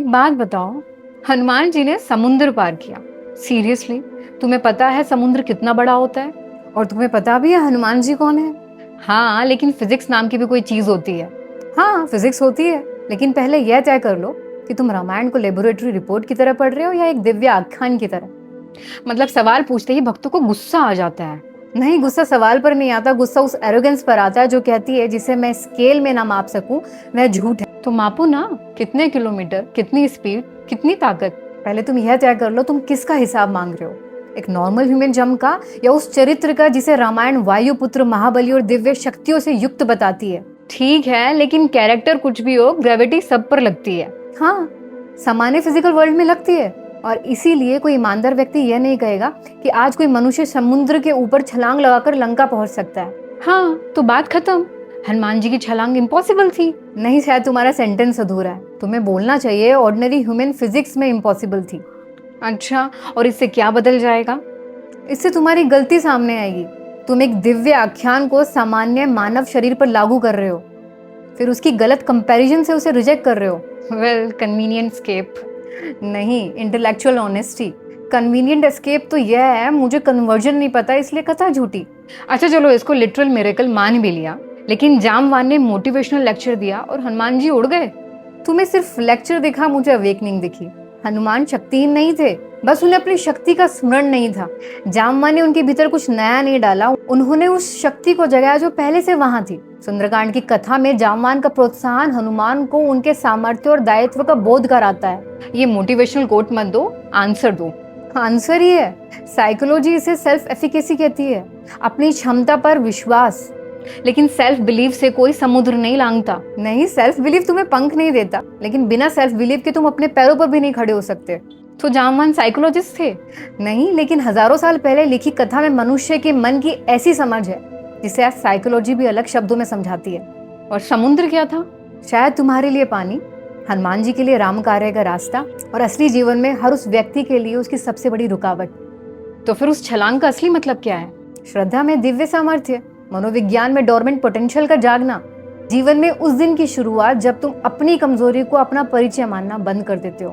एक बात बताओ, हनुमान जी ने समुद्र पार किया। सीरियसली? तुम्हें पता है समुद्र कितना बड़ा होता है? और तुम्हें पता भी है हनुमान जी कौन है? हाँ, लेकिन फिजिक्स नाम की भी कोई चीज होती है। हाँ, फिजिक्स होती है, लेकिन पहले यह तय कर लो कि तुम रामायण को लेबोरेटरी रिपोर्ट की तरह पढ़ रहे हो या एक दिव्य आख्यान की तरह। मतलब सवाल पूछते ही भक्तों को गुस्सा आ जाता है। नहीं, गुस्सा सवाल पर नहीं आता, गुस्सा उस एरोगेंस पर आता है जो कहती है जिसे मैं स्केल में ना माप सकूं वह झूठ है। तो मापो ना, कितने किलोमीटर, कितनी स्पीड, कितनी ताकत। पहले तुम यह तय कर लो तुम किसका हिसाब मांग रहे हो, एक नॉर्मल ह्यूमन जम का या उस चरित्र का जिसे रामायण वायुपुत्र, महाबली और दिव्य शक्तियों से युक्त बताती है। ठीक है, लेकिन कैरेक्टर कुछ भी हो, ग्रेविटी सब पर लगती है। हाँ, सामान्य फिजिकल वर्ल्ड में लगती है, और इसीलिए कोई ईमानदार व्यक्ति यह नहीं कहेगा कि आज कोई मनुष्य समुद्र के ऊपर छलांग लगाकर लंका पहुंच सकता है। हाँ, तो बात खत्म। हनुमान जी की छलांग इम्पॉसिबल थी। नहीं, शायद तुम्हारा सेंटेंस अधूरा है। तुम्हें बोलना चाहिए ऑर्डिनरी ह्यूमन फिजिक्स में इम्पॉसिबल थी। अच्छा, और इससे क्या बदल जाएगा? इससे तुम्हारी गलती सामने आएगी। तुम एक दिव्य आख्यान को सामान्य मानव शरीर पर लागू कर रहे हो, फिर उसकी गलत कंपैरिजन से उसे रिजेक्ट कर रहे हो। Well, convenient escape. नहीं, इंटेलेक्चुअल ऑनेस्टी। कन्वीनियंट एस्केप तो यह है मुझे कन्वर्जन नहीं पता इसलिए कथा झूठी। अच्छा चलो, इसको लिटरल मिरेकल मान भी लिया, लेकिन जामवान ने मोटिवेशनल लेक्चर दिया और हनुमान जी उड़ गए। तुम्हें सिर्फ लेक्चर दिखा, मुझे अवेकनिंग दिखी। हनुमान शक्तिहीन नहीं थे, बस उन्हें अपनी शक्ति का स्मरण नहीं था। जामवान ने उनके भीतर कुछ नया नहीं डाला, उन्होंने उस शक्ति को जगाया जो पहले से वहां थी। सुंदरकांड की कथा में जामवान का प्रोत्साहन हनुमान को उनके सामर्थ्य और दायित्व का बोध कराता है। ये मोटिवेशनल कोट मत दो, आंसर दो। आंसर ही है, साइकोलॉजी इसे सेल्फ एफिकेसी कहती है, अपनी क्षमता पर विश्वास। लेकिन सेल्फ बिलीव से कोई समुद्र नहीं लांघता। नहीं, सेल्फ बिलीव तुम्हें पंख नहीं देता, लेकिन बिना सेल्फ बिलीव के तुम अपने पैरों पर भी नहीं खड़े हो सकते। तो जामवान साइकोलॉजिस्ट थे? नहीं, लेकिन हजारों साल पहले लिखी कथा में मनुष्य के मन की ऐसी समझ है जिसे आज साइकोलॉजी भी अलग शब्दों में समझाती है। और समुद्र क्या था? शायद तुम्हारे लिए पानी, हनुमान जी के लिए राम कार्य का रास्ता, और असली जीवन में हर उस व्यक्ति के लिए उसकी सबसे बड़ी रुकावट। तो फिर उस छलांग का असली मतलब क्या है? श्रद्धा में दिव्य सामर्थ्य, मनोविज्ञान में डोरमेंट पोटेंशियल का जागना, जीवन में उस दिन की शुरुआत जब तुम अपनी कमजोरी को अपना परिचय मानना बंद कर देते हो।